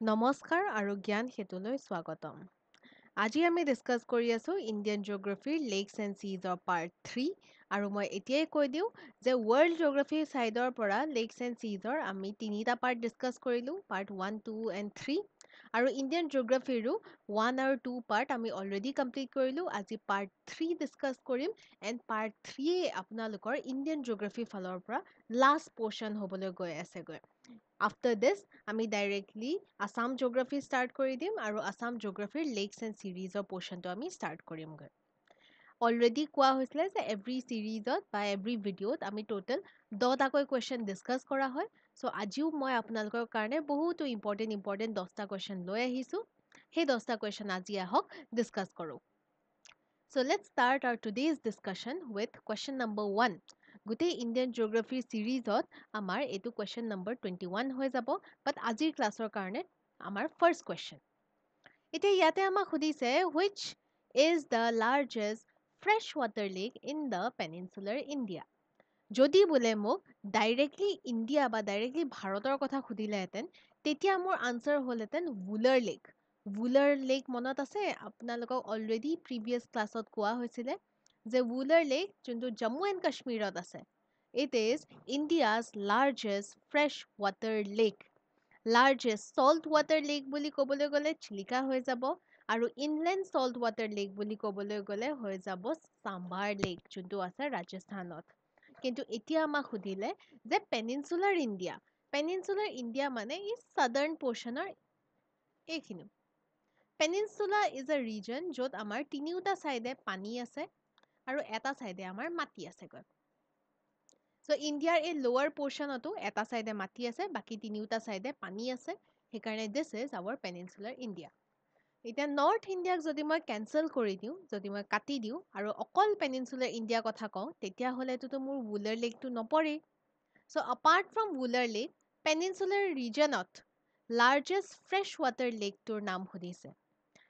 নমস্কাৰ আৰু জ্ঞান সেতুলৈ স্বাগতম। আজি আমি ডিছকাছ কৰি আছোঁ ইণ্ডিয়ান জিঅ'গ্ৰাফীৰ লেকছ এণ্ড ছিজৰ পাৰ্ট 3 আৰু মই এতিয়াই কৈ দিওঁ যে ৱৰ্ল্ড জিঅ'গ্ৰাফী ছাইডৰ পৰা লেকছ এণ্ড ছিজৰ আমি তিনিটা পাৰ্ট ডিছকাছ কৰিলোঁ পাৰ্ট 1, 2 এণ্ড 3 আৰু ইণ্ডিয়ান জিঅ'গ্ৰাফীৰো 1 আৰু 2 পাৰ্ট আমি অলৰেডি কমপ্লিট কৰিলোঁ। আজি পাৰ্ট 3 ডিছকাছ কৰিম এণ্ড পাৰ্ট 3 আপোনালোকৰ ইণ্ডিয়ান জিঅ'গ্ৰাফী ফালৰ পৰা লাষ্ট পৰ্শ্যন হ'বলৈ গৈ আছেগৈ। আফটাৰ দিছ আমি ডাইৰেক্টলি আছাম জিঅ'গ্ৰাফী ষ্টাৰ্ট কৰি দিম আৰু আছাম জিঅ'গ্ৰাফীৰ লেকছ এণ্ড ছিৰিজৰ পৰ্শ্যনটো আমি ষ্টাৰ্ট কৰিমগৈ। অলৰেডি কোৱা হৈছিলে যে এভৰি ছিৰিজত বা এভৰি ভিডিঅ'ত আমি টোটেল 10টাকৈ কুৱেশ্যন ডিছকাছ কৰা হয়। চ' আজিও মই আপোনালোকৰ কাৰণে বহুতো ইম্পৰ্টেণ্ট 10টা কুৱেশ্যন লৈ আহিছোঁ। সেই 10টা কুৱেশ্যন আজি আহক ডিছকাছ কৰোঁ। So' let's start our today's discussion with question number 1। গোটেই ইণ্ডিয়ান জিঅ'গ্ৰাফী ছিৰিজত আমাৰ এইটো কুৱেশ্যন নম্বৰ 21 হৈ যাব, বাট আজিৰ ক্লাছৰ কাৰণে আমাৰ ফাৰ্ষ্ট কুৱেশ্যন। এতিয়া ইয়াতে আমাক সুধিছে which is the largest fresh water lake in the peninsular India. যদি বোলে মোক ডাইৰেক্টলি ইণ্ডিয়া বা ডাইৰেক্টলি ভাৰতৰ কথা সুধিলেহেঁতেন তেতিয়া মোৰ আনচাৰ হ'লহেঁতেন ভুলাৰ লেক। ভুলাৰ লেক মনত আছে আপোনালোকক অলৰেডি প্ৰিভিয়াছ ক্লাছত কোৱা হৈছিলে যে ভুলাৰ লেক যোনটো জম্মু এণ্ড কাশ্মীৰত আছে। It is India's largest fresh water lake. Largest salt water lake বুলি ক'বলৈ গ'লে চিলিকা হৈ যাব আৰু ইনলেণ্ড চল্ট ৱাটাৰ লেক বুলি ক'বলৈ গ'লে হৈ যাব চাম্বাৰ লেক যোনটো আছে ৰাজস্থানত। কিন্তু এতিয়া আমাক সুধিলে যে পেনিনচুলাৰ ইণ্ডিয়া মানে ই ছাদাৰ্ণ পৰ্চনৰ এইখিনি। পেনিনচুলা ইজ এ ৰিজন য'ত আমাৰ তিনিওটা ছাইডে পানী আছে আৰু এটা ছাইডে আমাৰ মাটি আছেগৈ। চ' ইণ্ডিয়াৰ এই লোৱাৰ পৰ্চনতো এটা ছাইডে মাটি আছে, বাকী তিনিওটা ছাইডে পানী আছে, সেইকাৰণে this is our peninsular India. এতিয়া নৰ্থ ইণ্ডিয়াক যদি মই কেঞ্চেল কৰি দিওঁ, যদি মই কাটি দিওঁ আৰু অকল পেনিনচুলাৰ ইণ্ডিয়াৰ কথা কওঁ তেতিয়াহ'লেতো মোৰ ভুলাৰ লেকটো নপৰেই। So' apart from Wular lake peninsular ৰিজনত লাৰ্জেষ্ট ফ্ৰেছ ৱাটাৰ লেকটোৰ নাম সুধিছে।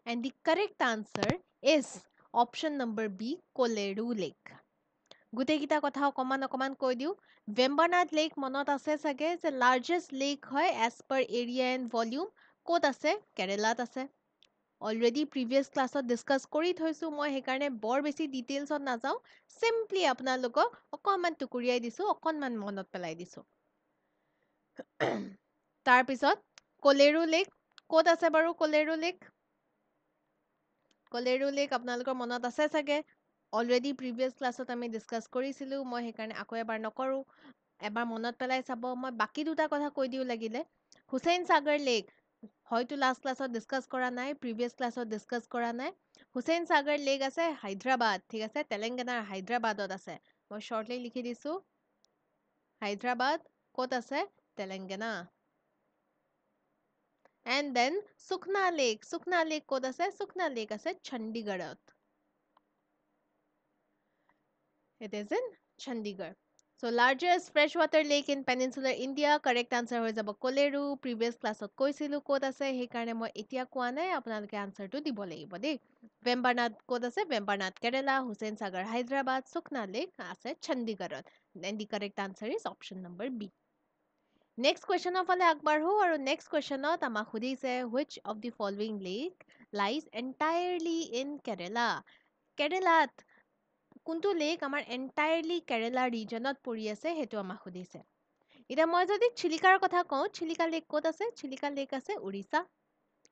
And the correct answer is option number B, Kolleru lake. গোটেইকেইটা কথা অকণমান কৈ দিওঁ। ভেম্বানাথ লেক মনত আছে চাগে যে লাৰ্জেষ্ট লেক হয় as per area and volume. ক'ত আছে? কেৰেলাত আছে। অলৰেডি প্ৰিভিয়াছ ক্লাছত ডিছকাছ কৰি থৈছোঁ মই, সেইকাৰণে বৰ বেছি ডিটেইলছত নাযাওঁ। চিম্পলি আপোনালোকক অকণমান টুকুৰিয়াই দিছোঁ, অকণমান মনত পেলাই দিছোঁ। তাৰপিছত কলেৰু লেক ক'ত আছে বাৰু? কলেৰু লেক আপোনালোকৰ মনত আছে চাগে। অলৰেডি প্ৰিভিয়াছ ক্লাছত আমি ডিছকাছ কৰিছিলোঁ, মই সেইকাৰণে আকৌ এবাৰ নকৰোঁ। এবাৰ মনত পেলাই চাব। মই বাকী দুটা কথা কৈ দিওঁ লাগিলে। হুছেইন সাগৰ লেক হয়তো লাষ্ট ক্লাছত ডিছকাছ কৰা নাই, প্ৰিভিয়াছ ক্লাছত ডিছকাছ কৰা নাই। হুছেইন সাগৰ লেক আছে হায়দৰাবাদ, ঠিক আছে, তেলেংগানাৰ হায়দৰাবাদত আছে। মই শ্বৰ্টলি লিখি দিছোঁ হায়দৰাবাদ। ক'ত আছে? Telangana. And then Sukhna lake ক'ত আছে? সুখনা লেক আছে চণ্ডীগড়ত। It is in Chandigarh. So largest freshwater lake in peninsular India, correct answer হৈ যাব কলেৰু। প্ৰিভিয়াছ ক্লাছত কৈছিলোঁ ক'ত আছে, সেইকাৰণে মই এতিয়া কোৱা নাই, আপোনালোকে আনচাৰটো দিব লাগিব দেই। ভেম্বানাথ ক'ত আছে? ভেম্বানাথ কেৰেলা, হুছেইন সাগৰ হায়দৰাবাদ, সুখনা লেক আছে চণ্ডীগড়ত। And the correct answer is option number B. Next কুৱেশ্যনৰ ফালে আগবাঢ়ো আৰু নেক্সট কুৱেশ্যনত আমাক সুধিছে which of the following lake lies entirely in Kerala. কেৰেলাত কোনটো লেক আমাৰ এণ্টায়াৰলি কেৰেলা ৰিজনত পৰি আছে সেইটো আমাক সুধিছে। এতিয়া মই যদি চিলিকাৰ কথা কওঁ, চিলিকা লেক ক'ত আছে? চিলিকা লেক আছে উৰিষ্যা,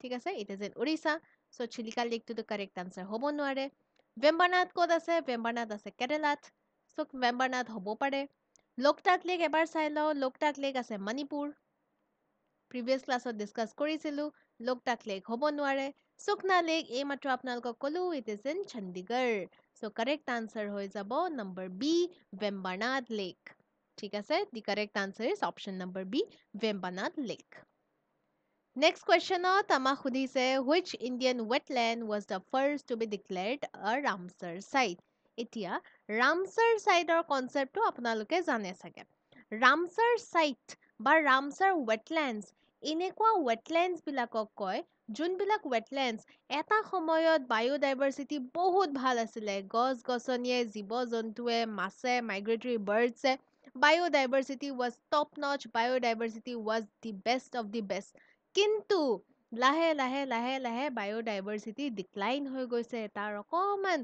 ঠিক আছে, it is in Orissa. So' Chilika লেকটোতো কাৰেক্ট আনচাৰ হ'ব নোৱাৰে। ভেম্বানাথ ক'ত আছে? ভেম্বানাথ আছে কেৰেলাত, চ' ভেম্বানাথ হ'ব পাৰে। লোকটাক লেক এবাৰ চাই লওঁ, লোকটাক লেক আছে মণিপুৰ। প্ৰিভিয়াছ ক্লাছত ডিছকাছ কৰিছিলোঁ, লোকটাক লেক হ'ব নোৱাৰে। সুখনা লেক এইমাত্ৰ আপোনালোকক ক'লো it is in Chandigarh. So' correct answer হৈ যাব নম্বৰ বি, ভেম্বানাথ লেক। ঠিক আছে, the correct answer is option number B, Vembanad lake. Next কুৱেশ্যনত আমাক সুধিছে which Indian wetland was the first to be declared a Ramsar site. এতিয়া ৰামছাৰ চাইটৰ কনচেপ্টটো আপোনালোকে জানে চাগে। ৰামছাৰ চাইট বা ৰামছাৰ ৱেটলেণ্ডছ এনেকুৱা ৱেটলেণ্ডছবিলাকক কয় যোনবিলাক ৱেটলেণ্ডছ এটা সময়ত বায়'ডাইভাৰ্চিটি বহুত ভাল আছিলে। গছ-গছনিয়ে, জীৱ-জন্তুৱে, মাছে, মাইগ্ৰেটৰী বাৰ্ডছে, বায়'ডাইভাৰ্চিটি ৱাজ টপ নচ, biodiversity was the best of the best. কিন্তু লাহে লাহে লাহে লাহে বায়'ডাইভাৰ্চিটি ডিক্লাইন হৈ গৈছে, তাৰ অকণমান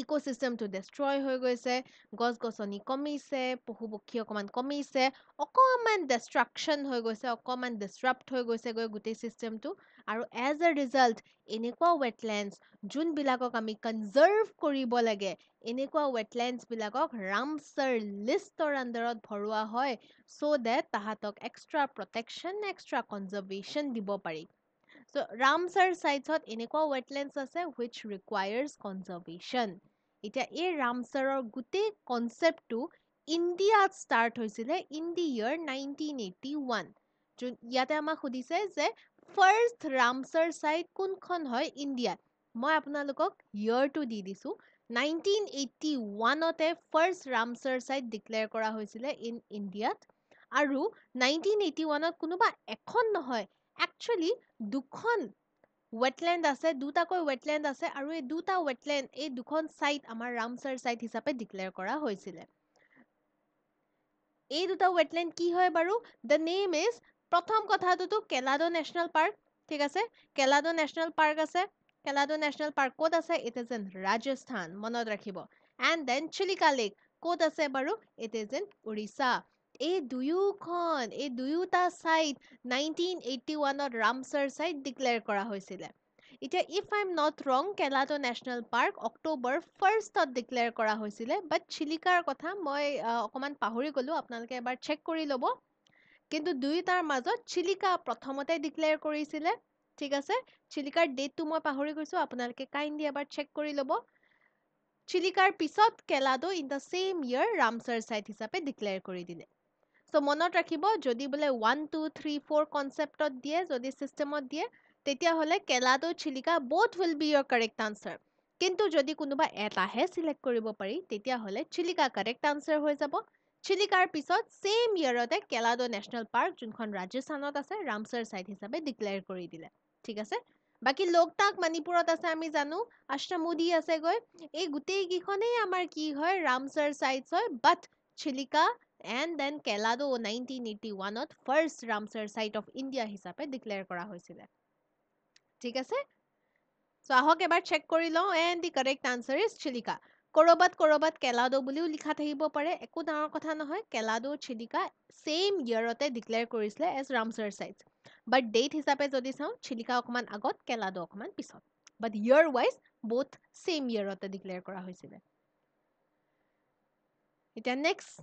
ইক'চিষ্টেমটো ডেষ্ট্ৰয় হৈ গৈছে, গছ-গছনি কমিছে, পশু-পক্ষী অকণমান কমিছে, অকণমান ডেষ্ট্ৰাকশ্যন হৈ গৈছে, অকণমান ডিছৰাপ্ট হৈ গৈছেগৈ গোটেই ছিষ্টেমটো। আৰু এজ এ ৰিজাল্ট এনেকুৱা ৱেটলেণ্ডছ যোনবিলাকক আমি কনজাৰ্ভ কৰিব লাগে, এনেকুৱা ৱেটলেণ্ডছবিলাকক ৰামছাৰ লিষ্টৰ আণ্ডাৰত ভৰোৱা হয় চ' ডেট তাহাঁতক এক্সট্ৰা প্ৰটেকশ্যন, এক্সট্ৰা কনজাৰ্ভেশ্যন দিব পাৰি। So, Ramsar sites এনেকুৱা wetlands আছে which requires conservation. এতিয়া এই ৰামছাৰৰ গোটেই কনচেপ্টটো ইণ্ডিয়াত ষ্টাৰ্ট হৈছিলে ইন দি ইয়াৰ 1981। ইয়াতে আমাক সুধিছে যে ফাৰ্ষ্ট ৰামছাৰ চাইট কোনখন হয় ইণ্ডিয়াত। মই আপোনালোকক ইয়াৰটো দি দিছোঁ। 1981তে ফাৰ্ষ্ট ৰামছাৰ চাইট ডিক্লেয়াৰ কৰা হৈছিলে ইন ইণ্ডিয়াত। আৰু 1981ত কোনোবা এখন নহয়, একচুৱেলি দুখন ৱেটলেণ্ড আছে, দুটাকৈ ৱেটলেণ্ড আছে, আৰু এই দুটা ৱেটলেণ্ড, এই দুখন চাইট আমাৰ ৰামছাৰ চাইট হিচাপে ডিক্লেয়াৰ কৰা হৈছিলে। এই দুটা ৱেটলেণ্ড কি হয় বাৰু? দ্য নেম ইজ, প্ৰথম কথাটোতো কেলাডো নেশ্যনেল পাৰ্ক, ঠিক আছে? কেলাডো নেশ্যনেল পাৰ্ক আছে। কেলাডো নেশ্যনেল পাৰ্ক ক'ত আছে? ইট ইজ ইন ৰাজস্থান, মনত ৰাখিব। এণ্ড দেন চিলিকা লেক ক'ত আছে বাৰু? It is in Orissa. এই দুয়োটা চাইট 1981ত ৰামছাৰ চাইট ডিক্লেয়াৰ কৰা হৈছিলে। এতিয়া if I am not wrong, Keoladeo national park October 1st declare কৰা হৈছিলে, বাট চিলিকাৰ কথা মই অকণমান পাহৰি গ'লোঁ, আপোনালোকে এবাৰ চেক কৰি ল'ব। কিন্তু দুয়োটাৰ মাজত চিলিকা প্ৰথমতে ডিক্লেয়াৰ কৰিছিলে, ঠিক আছে? চিলিকাৰ ডেটটো মই পাহৰি গৈছোঁ, আপোনালোকে কাইণ্ডলি এবাৰ চেক কৰি ল'ব। চিলিকাৰ পিছত Keoladeo in the same year Ramsar site হিচাপে ডিক্লেয়াৰ কৰি দিলে। চ' মনত ৰাখিব, যদি বোলে 1, 2, 3, 4 কনচেপ্টত দিয়ে, যদি ছিষ্টেমত দিয়ে, তেতিয়াহ'লে কেলাডো Chilika both will be your correct answer. কিন্তু যদি কোনোবা এটাহে চিলেক্ট কৰিব পাৰি, তেতিয়াহ'লে চিলিকা কাৰেক্ট আনচাৰ হৈ যাব। চিলিকাৰ পিছত ছেইম ইয়াৰতে কেলাডো নেশ্যনেল পাৰ্ক, যোনখন ৰাজস্থানত আছে, ৰামছাৰ চাইট হিচাপে ডিক্লেয়াৰ কৰি দিলে, ঠিক আছে? বাকী লোকটাক মণিপুৰত আছে আমি জানো, আশ্ৰামুডি আছেগৈ, এই গোটেইকেইখনেই আমাৰ কি হয়? ৰামছাৰ চাইটছ হয়, but Chilika and then Keoladeo 1981ত first Ramsar site of India হিচাপে ডিক্লেয়াৰ কৰা হৈছিলে, ঠিক আছে? চ' আহক এবাৰ চেক কৰি লওঁ, and the correct answer is Chilika. কৰবাত কেলাডো বুলিও লিখা থাকিব পাৰে, একো ডাঙৰ কথা নহয়। কেলাডো চিলিকা ছেইম ইয়াৰতে ডিক্লেয়াৰ কৰিছিলে এজ ৰামছাৰ চাইটছ, বাট ডেট হিচাপে যদি চাওঁ, চিলিকা অকণমান আগত, কেলাডো অকণমান পিছত, বাট ইয়াৰ ৱাইজ both ছেইম ইয়াৰতে ডিক্লেয়াৰ কৰা হৈছিলে। এতিয়া নেক্সট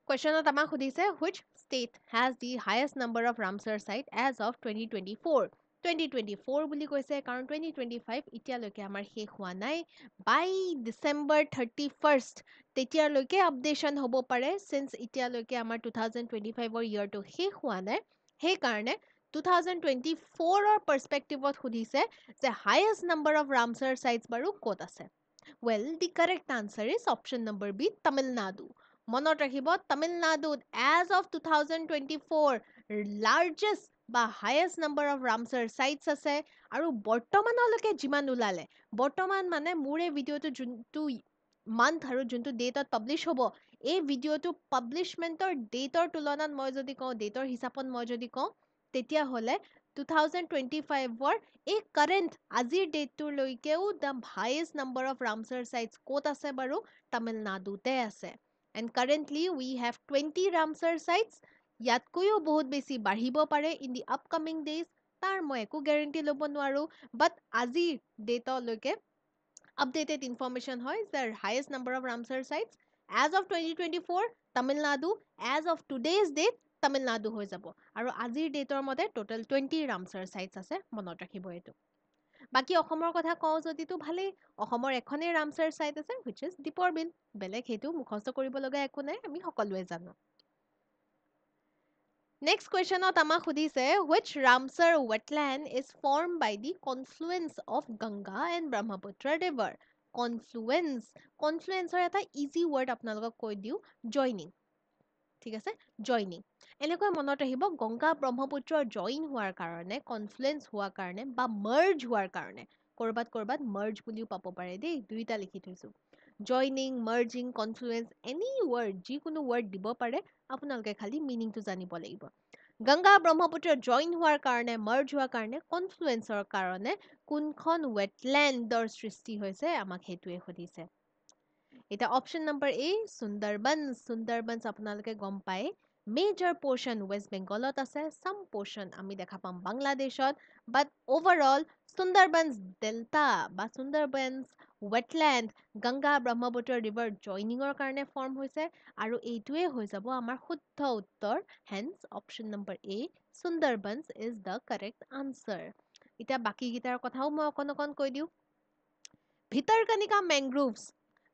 কুৱেশ্যনত আমাক সুধিছে, which state has the highest number of Ramsar site as of 2024? 2024 বুলি কৈছে কাৰণ 2025 এতিয়ালৈকে আমাৰ শেষ হোৱা নাই। বাই ডিচেম্বৰ 31st তেতিয়ালৈকে আপডেশ্যন হ'ব পাৰে, চিন্স এতিয়ালৈকে আমাৰ 2025ৰ ইয়াৰটো শেষ হোৱা নাই। সেইকাৰণে 2024ৰ পাৰ্চপেক্টিভত সুধিছে যে highest number of Ramsar sites বাৰু ক'ত আছে? Well, the correct answer is option number B, Tamil Nadu. মনত ৰাখিব, তামিলনাডুত as of 2024 লাৰ্জেষ্ট বা highest number of Ramsar sites আছে। আৰু বৰ্তমানলৈকে যিমান ওলালে, বৰ্তমান মানে মোৰ এই ভিডিঅ'টো যোনটো মান্থ আৰু যোনটো ডেটত পাব্লিছ হ'ব, এই ভিডিঅ'টো পাব্লিছমেণ্টৰ ডেটৰ তুলনাত মই যদি কওঁ, ডেটৰ হিচাপত মই যদি কওঁ, তেতিয়াহ'লে 2025ৰ এই কাৰেণ্ট আজিৰ ডেটটোলৈকেও the highest number of Ramsar sites ক'ত আছে বাৰু? তামিলনাডুতে আছে। And currently we have 20 Ramsar sites. ইয়াতকৈও বহুত বেছি বাঢ়িব পাৰে ইন দি আপকামিং ডেইজ, তাৰ মই একো গেৰেণ্টি ল'ব নোৱাৰোঁ, বাট আজিৰ ডেটলৈকে আপডেটেড ইনফৰমেশ্যন হয় যে highest number of Ramsar sites as of 2024 Tamil Nadu, as of today's date Tamil Nadu হৈ যাব। আৰু আজিৰ ডেটৰ মতে টোটেল 20 ৰামছাৰ চাইটছ আছে, মনত ৰাখিব এইটো। বাকী অসমৰ কথা কওঁ যদিতো ভালেই, অসমৰ এখনেই ৰামছাৰ চাইট আছে, হুইচ ইজ দীপৰ বিল। বেলেগ সেইটো মুখস্থ কৰিব লগা একো নাই, আমি সকলোৱে জানো। নেক্সট কুৱেশ্যনত আমাক সুধিছে, which Ramsar wetland is formed by the confluence of Ganga and Brahmaputra river? কনফ্লুৱেঞ্চৰ এটা ইজি ৱৰ্ড আপোনালোকক কৈ দিওঁ, জইনিং, ঠিক আছে? জইনিং। এনেকৈ মনত ৰাখিব, গংগা ব্ৰহ্মপুত্ৰ জইন হোৱাৰ কাৰণে, কনফ্লুৱেঞ্চ হোৱাৰ কাৰণে বা মাৰ্জ হোৱাৰ কাৰণে, ক'ৰবাত মাৰ্জ বুলিও পাব পাৰে দেই, দুইটা লিখি থৈছোঁ। Joining, merging, confluence, any word, যিকোনো ৱৰ্ড দিব পাৰে, আপোনালোকে খালি মিনিংটো জানিব লাগিব। গংগা ব্ৰহ্মপুত্ৰ জইন হোৱাৰ কাৰণে মাৰ্জ হোৱাৰ কাৰণে কনফ্লুৱেঞ্চৰ কাৰণে কোনখন ৱেটলেণ্ডৰ সৃষ্টি হৈছে আমাক সেইটোৱে সুধিছে এতিয়া অপশ্যন নম্বৰ এ সুন্দৰবনছ আপোনালোকে গম পায় মেজৰ পৰ্চন ৱেষ্ট বেংগলত আছে চাম পৰ্চন আমি দেখা পাম বাংলাদেশত বাট অভাৰঅল সুন্দৰবনছ ডেল্টা বা সুন্দৰবনছ ৱেটলেণ্ড গংগা ব্ৰহ্মপুত্ৰ ৰিভাৰ জইনিঙৰ কাৰণে ফৰ্ম হৈছে আৰু এইটোৱে হৈ যাব আমাৰ শুদ্ধ উত্তৰ hence option number A Sundarbans is the correct answer এতিয়া বাকীকেইটাৰ কথাও মই অকণ কৈ দিওঁ ভিতৰকণিকা মেংগ্ৰোভছ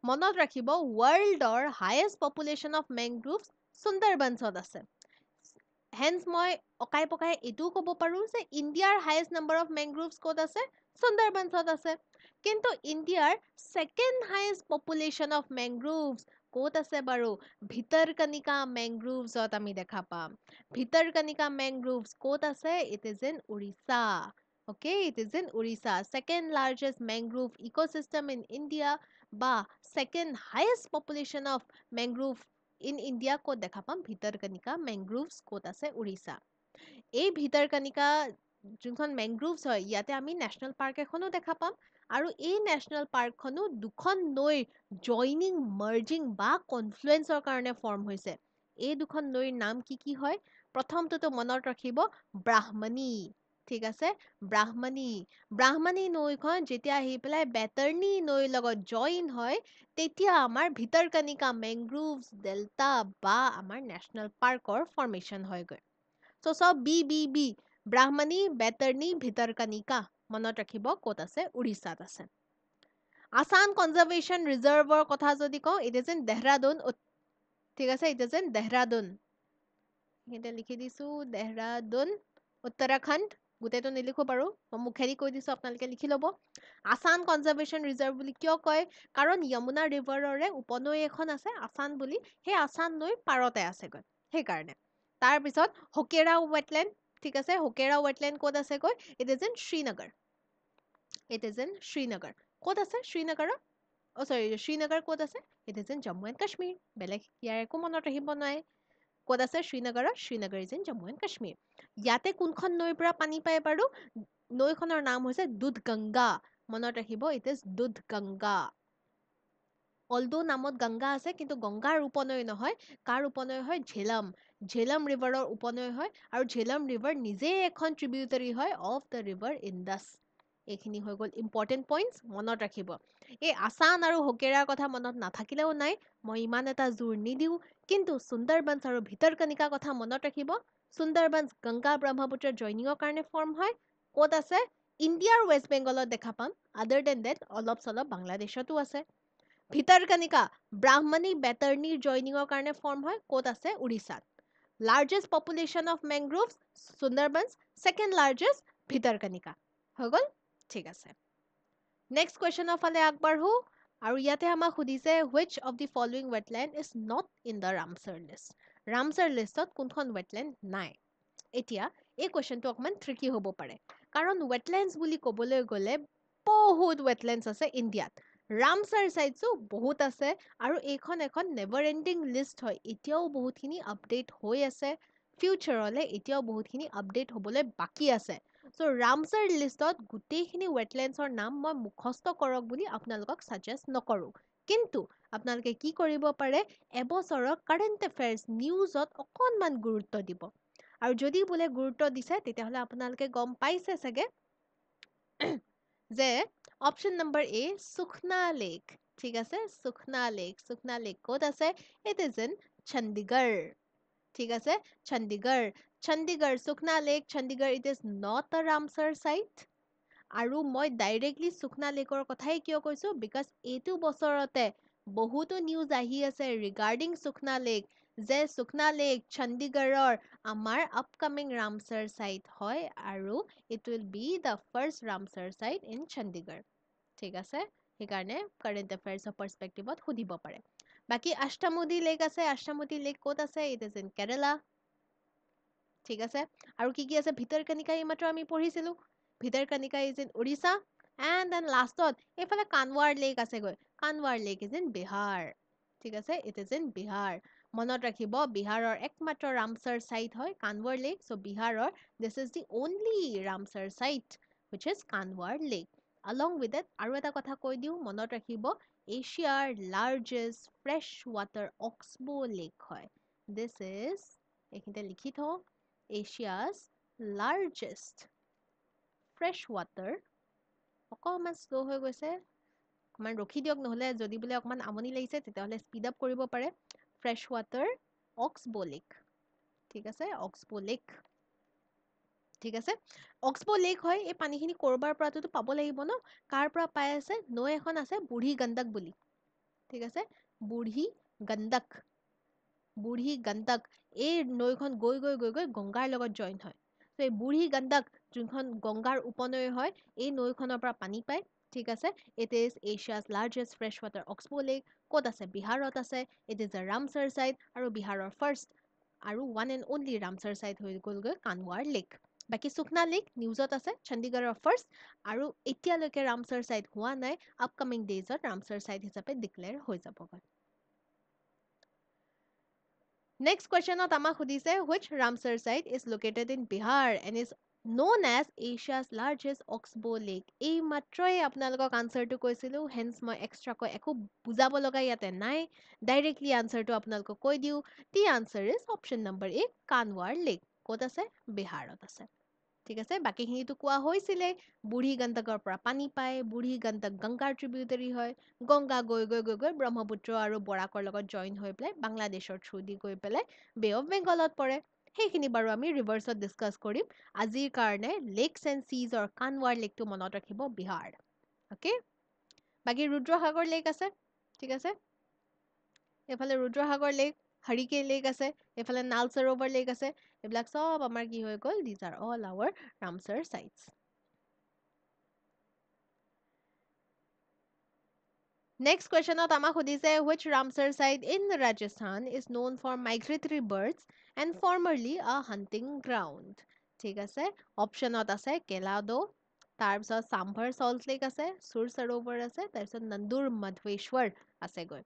মনত ৰাখিব ৱৰ্ল্ডৰ হায়েষ্ট পপুলেশ্যন অফ মেংগ্ৰোভছ সুন্দৰবনছত আছে হেন্স মই অকাই পকাই এইটোও ক'ব পাৰোঁ যে ইণ্ডিয়াৰ হায়েষ্ট নাম্বাৰ অফ মেংগ্ৰোভছ ক'ত আছে সুন্দৰবনছত আছে কিন্তু ইণ্ডিয়াৰ ছেকেণ্ড হায়েষ্ট পপুলেশ্যন অফ মেংগ্ৰোভছ ক'ত আছে বাৰু ভিতৰকণিকা মেংগ্ৰোভছত আমি দেখা পাম ভিতৰকণিকা মেংগ্ৰোভছ ক'ত আছে it is in Orissa okay it is in Orissa second largest mangrove ecosystem in India বা second highest population of mangrove in India ক'ত দেখা পাম ভিতৰকণিকা মেংগ্ৰোভছ ক'ত আছে উৰিষ্যা এই ভিতৰকণিকা যোনখন মেংগ্ৰোভছ হয় ইয়াতে আমি নেশ্যনেল পাৰ্ক এখনো দেখা পাম আৰু এই নেশ্যনেল পাৰ্কখনো দুখন নৈৰ জইনিং মাৰ্জিং বা কনফ্লুৱেঞ্চৰ কাৰণে ফৰ্ম হৈছে এই দুখন নৈৰ নাম কি হয় প্ৰথমটোতো মনত ৰাখিব ব্ৰাহ্মণী ঠিক আছে ব্ৰাহ্মণী নৈখন যেতিয়া আহি পেলাই বেতৰনী নৈৰ লগত জইন হয় তেতিয়া আমাৰ ভিতৰকণিকা মেংগ্ৰোভছ ডেল্টা বা আমাৰ নেশ্যনেল পাৰ্কৰ ফৰ্মেশ্যন হয়গৈ চ' চব বি ব্ৰাহ্মণী বেতৰনী ভিতৰকণিকা মনত ৰাখিব ক'ত আছে উৰিষ্যাত আছে আসাম কনজাৰ্ভেশ্যন ৰিজাৰ্ভৰ কথা যদি কওঁ ইট ইজ ইন দেহৰাদুন ঠিক আছে ইট ইজ ইন দেহৰাদুন সেইতে লিখি দিছোঁ দেহৰাদুন উত্তৰাখণ্ড গোটেইটো নিলিখো বাৰু মই মুখেদি কৈ দিছোঁ আপোনালোকে লিখি ল'ব আসাম কনজাৰ্ভেশ্যন ৰিজাৰ্ভ বুলি কিয় কয় কাৰণ যমুনা ৰিভাৰৰে উপনৈ এখন আছে আসান বুলি সেই আসান নৈৰ পাৰতে আছেগৈ সেইকাৰণে তাৰপিছত হোকেৰা ৱেটলেণ্ড ঠিক আছে হোকেৰা ৱেটলেণ্ড ক'ত আছেগৈ ইট ইজ ইন শ্ৰীনগৰ ক'ত আছে শ্ৰীনগৰৰ চৰি শ্ৰীনগৰ ক'ত আছে it is in Jammu and Kashmir বেলেগ ইয়াৰ একো মনত ৰাখিব নোৱাৰে ক'ত আছে Srinagar is in Jammu and Kashmir ইয়াতে কোনখন নৈৰ পৰা পানী পায় বাৰু নৈখনৰ নাম হৈছে দুধগংগা মনত ৰাখিব ইট ইজ দুধগংগা অলদো নামত গংগা আছে কিন্তু গংগাৰ উপনৈ নহয় কাৰ উপনৈ হয় ঝেলাম ৰিভাৰৰ উপনৈ হয় আৰু ঝেলাম ৰিভাৰ নিজেই এখন ট্ৰিবিউটাৰী হয় অফ দ্য ৰিভাৰ ইণ্ডাছ এইখিনি হৈ গ'ল ইম্পৰ্টেণ্ট পইণ্টছ মনত ৰাখিব এই আসান আৰু হোকেৰাৰ কথা মনত নাথাকিলেও নাই মই ইমান এটা জোৰ নিদিওঁ কিন্তু সুন্দৰবনছ আৰু ভিতৰকণিকা কথা মনত ৰাখিব সুন্দৰবনছ গংগা ব্ৰহ্মপুত্ৰ জইনিঙৰ কাৰণে ফৰ্ম হয় ক'ত আছে ইণ্ডিয়াৰ ৱেষ্ট বেংগলত দেখা পাম আদাৰ দেন ডেট অলপ চলপ বাংলাদেশতো আছে ভিতৰকণিকা ব্ৰাহ্মণী বেতৰনীৰ জইনিঙৰ কাৰণে ফৰ্ম হয় ক'ত আছে উৰিষ্যাত largest population of mangroves Sundarbans second largest Bhitarkanika হৈ গ'ল ঠিক আছে নেক্সট কুৱেশ্যনৰ ফালে আগবাঢ়ো আৰু ইয়াতে আমাক সুধিছে which of the following wetland is not in the Ramsar লিষ্টত কোনখন ৱেটলেণ্ড নাই এতিয়া এই কুৱেশ্যনটো অকণমান ট্ৰিকি হ'ব পাৰে কাৰণ ৱেটলেণ্ডছ বুলি ক'বলৈ গ'লে বহুত ৱেটলেণ্ডছ আছে ইণ্ডিয়াত ৰামছাৰ চাইটছো বহুত আছে আৰু এইখন এখন নেভাৰ এণ্ডিং লিষ্ট হয় এতিয়াও বহুতখিনি আপডেট হৈ আছে ফিউচাৰলৈ এতিয়াও বহুতখিনি আপডেট হ'বলৈ বাকী আছে চ' ৰামছাৰ লিষ্টত গোটেইখিনি ৱেটলেণ্ডছৰ নাম মই মুখস্থ কৰক বুলি আপোনালোকক ছাজেষ্ট নকৰোঁ কিন্তু আপোনালোকে কি কৰিব পাৰে এবছৰৰ কাৰেণ্ট এফেয়াৰ্ছ নিউজত অকণমান গুৰুত্ব দিব আৰু যদি বোলে গুৰুত্ব দিছে তেতিয়াহ'লে আপোনালোকে গম পাইছে চাগে যে অপশ্যন নম্বৰ এ সুখনা লেক ঠিক আছে সুখনা লেক ক'ত আছে ইট ইজ ইন চণ্ডীগড় ঠিক আছে Chandigarh Sukhna lake Chandigarh it is not a Ramsar site আৰু মই ডাইৰেক্টলি সুখনা লেকৰ কথাই কিয় কৈছোঁ বিকজ এইটো বছৰতে বহুতো নিউজ আহি আছে ৰিগাৰ্ডিং সুখনা লেক যে সুখনা লেক চণ্ডীগড়ৰ আমাৰ আপকামিং ৰামছাৰ চাইট হয় আৰু it will be the first Ramsar site in Chandigarh ঠিক আছে সেইকাৰণে কাৰেণ্ট এফেয়াৰ্ছৰ পাৰ্চপেক্টিভত সুধিব পাৰে বাকী আষ্টামুদি লেক আছে আষ্টামুদি লেক ক'ত আছে ইট ইজ ইন কেৰেলা ঠিক আছে আৰু কি আছে ভিতৰকণিকা এইমাত্ৰ আমি পঢ়িছিলোঁ Bhitarkanika is in Orissa and then লাষ্টত এইফালে কানৱাৰ লেক আছেগৈ Kanwar lake is in Bihar ঠিক আছে ইট ইজ ইন বিহাৰ মনত ৰাখিব বিহাৰৰ একমাত্ৰ ৰামছাৰ চাইট হয় কানৱাৰ লেক চ' বিহাৰৰ this is the only Ramsar site which is Kanwar lake along with it আৰু এটা কথা কৈ দিওঁ মনত ৰাখিব এছিয়াৰ largest fresh water oxbow lake হয় দিছ ইজ এইখিনিতে লিখি থওঁ এছিয়াছ লাৰ্জেষ্ট ফ্ৰেছ ৱাটাৰ অকণমান শ্ল' হৈ গৈছে অকণমান ৰখি দিয়ক নহ'লে যদি বোলে অকণমান আমনি লাগিছে তেতিয়াহ'লে স্পীড আপ কৰিব পাৰে ফ্ৰেছ ৱাটাৰ অক্সবো লেক ঠিক আছে অক্সবো লেক ঠিক আছে অক্সবো লেক হয় এই পানীখিনি ক'ৰবাৰ পৰাতো পাব লাগিব ন কাৰ পৰা পাই আছে নৈ এখন আছে বুঢ়ী গণ্ডক বুলি ঠিক আছে বুঢ়ী গণ্ডক বুঢ়ী গণ্ডক এই নৈখন গৈ গৈ গৈ গৈ গংগাৰ লগত জইন হয় ত' এই বুঢ়ী গণ্ডক যোনখন গংগাৰ উপনৈ হয় এই নৈখনৰ পৰা পানী পায় ঠিক আছে it is Asia's largest fresh water oxbow lake ক'ত আছে বিহাৰত আছে it is a Ramsar site আৰু বিহাৰৰ ফাৰ্ষ্ট আৰু one and only Ramsar site হৈ গ'লগৈ কানৱাৰ লেক বাকী সুখনা লেক নিউজত আছে চণ্ডীগড়ৰ ফাৰ্ষ্ট আৰু এতিয়ালৈকে ৰামছাৰ চাইট হোৱা নাই আপকামিং ডেইজত ৰামছাৰ চাইট হিচাপে ডিক্লেয়াৰ হৈ যাবগৈ নেক্সট কুৱেশ্যনত আমাক সুধিছে which Ramsar site is located in Bihar and is known as Asia's largest oxbow lake এই মাত্ৰই আপোনালোকক আনচাৰটো কৈছিলোঁ হেন্স মই এক্সট্ৰাকৈ একো বুজাব লগা ইয়াতে নাই ডাইৰেক্টলি আনচাৰটো আপোনালোকক কৈ দিওঁ the answer is option number A Kanwar lake ক'ত আছে বিহাৰত আছে ঠিক আছে বাকীখিনিতো কোৱা হৈছিলেই বুঢ়ী গণ্ডকৰ পৰা পানী পায় বুঢ়ী গণ্ডক গংগাৰ ট্ৰিবিউটাৰী হয় গংগা গৈ গৈ গৈ গৈ ব্ৰহ্মপুত্ৰ আৰু বৰাকৰ লগত জইন হৈ পেলাই বাংলাদেশৰ থ্ৰু দি গৈ পেলাই বে অফ বেংগলত পৰে সেইখিনি বাৰু আমি ৰিভাৰ্চত ডিছকাছ কৰিম আজিৰ কাৰণে লেকছ এণ্ড চিজৰ কানৱাৰ লেকটো মনত ৰাখিব বিহাৰ অ'কে বাকী ৰুদ্ৰসাগৰ লেক আছে ঠিক আছে এইফালে ৰুদ্ৰসাগৰ লেক হাৰিকেন লেক আছে এইফালে নাল সৰোবৰ লেক আছে এইবিলাক চব আমাৰ কি হৈ গ'ল these are all our Ramsar sites next কুৱেশ্যনত আমাক সুধিছে which Ramsar site in Rajasthan is known for migratory birds and formerly a hunting ground ঠিক আছে অপশ্যনত আছে কেলাডো তাৰপিছত চাম্ভাৰ সল্ট লেক আছে সুৰ সৰোবৰ আছে তাৰপিছত নন্দুৰ মধৱেশ্বৰ আছেগৈ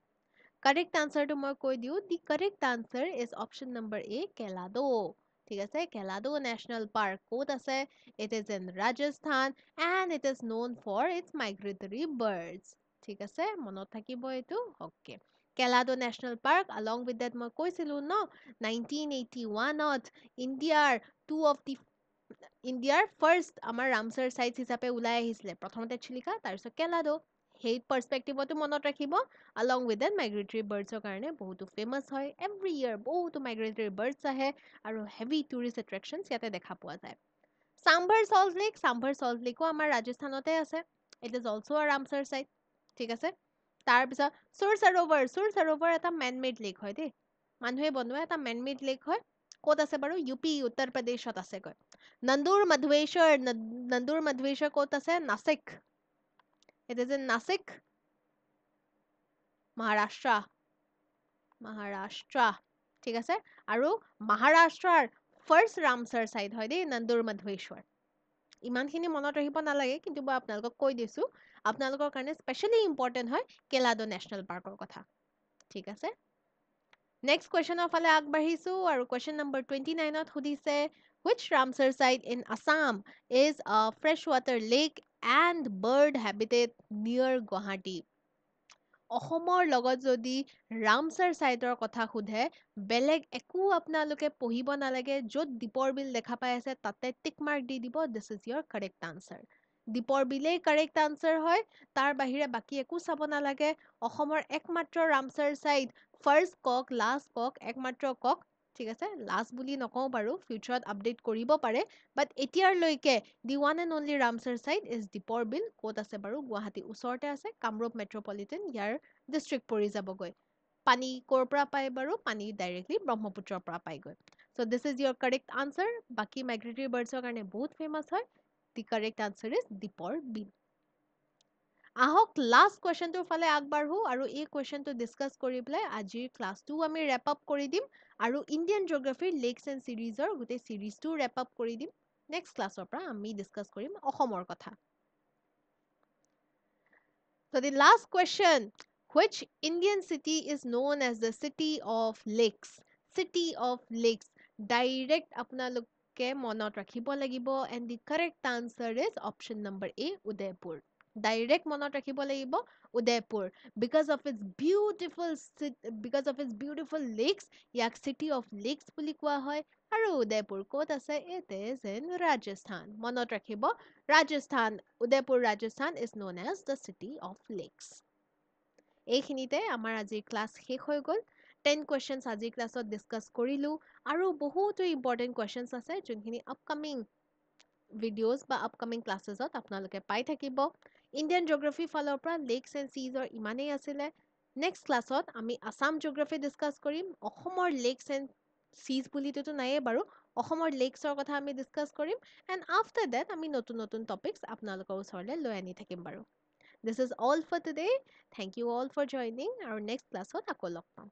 কাৰেক্ট আনচাৰটো মই কৈ দিওঁ the correct answer is option number A Keoladeo ঠিক আছে কেলাডো নেশ্যনেল পাৰ্ক ক'ত আছে it is in Rajasthan and it is known for its migratory birds ঠিক আছে মনত থাকিব এইটো okay Keoladeo national park along with that মই কৈছিলোঁ ন 1981ত ইণ্ডিয়াৰ টু অফ দি ইণ্ডিয়াৰ ফাৰ্ষ্ট আমাৰ ৰামছাৰ চাইটছ হিচাপে ওলাই আহিছিলে প্ৰথমতে চিলিকা তাৰপিছত কেলাডো সেই পাৰ্চপেক্টিভতো মনত ৰাখিব along with that মাইগ্ৰেটৰী বাৰ্ডছৰ কাৰণে বহুতো ফেমাছ হয় এভৰি ইয়াৰ বহুতো মাইগ্ৰেটৰী বাৰ্ডছ আহে আৰু হেভি টুৰিষ্ট এট্ৰেকশ্যনছ ইয়াতে দেখা পোৱা যায় চাম্ভাৰ সল্ট লেকো আমাৰ ৰাজস্থানতে আছে ইট ইজ অলছ' আ ৰামছাৰ চাইট ঠিক আছে তাৰপিছত সুৰ সৰোবৰ এটা মেড লেক হয় দেই মানুহে বনোৱা এটা মেড লেক হয় ক'ত আছে বাৰু ইউ পি উত্তৰ প্ৰদেশত আছেগৈ নন্দুৰ মধৱেশ্বৰ ক'ত আছে Nashik it is in Nashik Maharashtra Maharashtra ঠিক আছে আৰু মহাৰাষ্ট্ৰৰ ফাৰ্ষ্ট ৰামছাৰ চাইট হয় দেই নন্দুৰ মধৱেশ্বৰ ইমানখিনি মনত ৰাখিব নালাগে কিন্তু মই আপোনালোকক কৈ দিছোঁ আপোনালোকৰ কাৰণে স্পেচিয়েলি ইম্পৰ্টেণ্ট হয় কেলাডো নেশ্যনেল পাৰ্কৰ কথা ঠিক আছে নেক্সট কুৱেশ্যনৰ ফালে আগবাঢ়িছোঁ আৰু কুৱেশ্যন নম্বৰ 29ত সুধিছে which Ramsar site in Assam is a freshwater lake and bird habitat near Guwahati অসমৰ লগত যদি ৰামছাৰ চাইটৰ কথা সোধে বেলেগ একো আপোনালোকে পঢ়িব নালাগে য'ত দীপৰ বিল দেখা পাই আছে তাতে টিক মাৰ্ক দি দিব this is your correct answer Deepor বিলেই কাৰেক্ট আনচাৰ হয় তাৰ বাহিৰে বাকী একো চাব নালাগে অসমৰ একমাত্ৰ ৰামছাৰ চাইট ফাৰ্ষ্ট কওক লাষ্ট কওক একমাত্ৰ কওক ঠিক আছে লাষ্ট বুলি নকওঁ বাৰু ফিউচাৰত আপডেট কৰিব পাৰে বাট এতিয়াৰলৈকে the one and only Ramsar site is Deepor Beel ক'ত আছে বাৰু গুৱাহাটী ওচৰতে আছে কামৰূপ মেট্ৰপলিটেন ইয়াৰ ডিষ্ট্ৰিক্ট পৰি যাবগৈ পানী ক'ৰ পৰা পায় বাৰু পানী ডাইৰেক্টলি ব্ৰহ্মপুত্ৰৰ পৰা পায়গৈ so' this is your correct answer বাকী মাইগ্ৰেটৰী বাৰ্ডছৰ কাৰণে বহুত ফেমাছ হয় দি কাৰেক্ট আনচাৰ ইজ দীপৰ বিল আহক লাষ্ট কুৱেশ্যনটোৰ ফালে আগবাঢ়ো আৰু এই কুৱেশ্যনটো ডিছকাছ কৰি পেলাই আজিৰ ক্লাছটোও আমি ৰেপ আপ কৰি দিম আৰু ইণ্ডিয়ান জিঅ'গ্ৰাফীৰ লেকছ এণ্ড ছিৰিজৰ গোটেই ছিৰিজটোও ৰেপ আপ কৰি দিম নেক্সট ক্লাছৰ পৰা আমি ডিছকাছ কৰিম অসমৰ কথা So the last question Which Indian city is known as the City of Lakes? City of Lakes. Direct আপোনালোকে মনত ৰাখিব লাগিব and the correct answer is option number A, Udaipur. Direct মনত ৰাখিব লাগিব Udaipur because of its because of its beautiful lakes ইয়াক City of Lakes বুলি কোৱা হয় আৰু উদয়পুৰ ক'ত আছে? It is in Rajasthan. মনত ৰাখিব Rajasthan. Udaipur, Rajasthan is known as the City of Lakes. এইখিনিতে আমাৰ আজিৰ ক্লাছ শেষ হৈ গ'ল 10 কুৱেশ্যনছ আজিৰ ক্লাছত ডিছকাছ কৰিলোঁ আৰু বহুতো ইম্পৰ্টেণ্ট কুৱেশ্যনছ আছে যোনখিনি আপকামিং ভিডিঅ'জ বা আপকামিং ক্লাছেছত আপোনালোকে পাই থাকিব ইণ্ডিয়ান জিঅ'গ্ৰাফী ফালৰ পৰা লেকছ এণ্ড চিজৰ ইমানেই আছিলে নেক্সট ক্লাছত আমি আছাম জিঅ'গ্ৰাফী ডিছকাছ কৰিম অসমৰ লেকছ এণ্ড চিজ বুলিতো নায়েই বাৰু অসমৰ লেকছৰ কথা আমি ডিছকাছ কৰিম এণ্ড আফটাৰ ডেট আমি নতুন নতুন টপিকছ আপোনালোকৰ ওচৰলৈ লৈ আনি থাকিম বাৰু This is all for today. Thank you all for joining. Our next class on আকৌ লগ পাম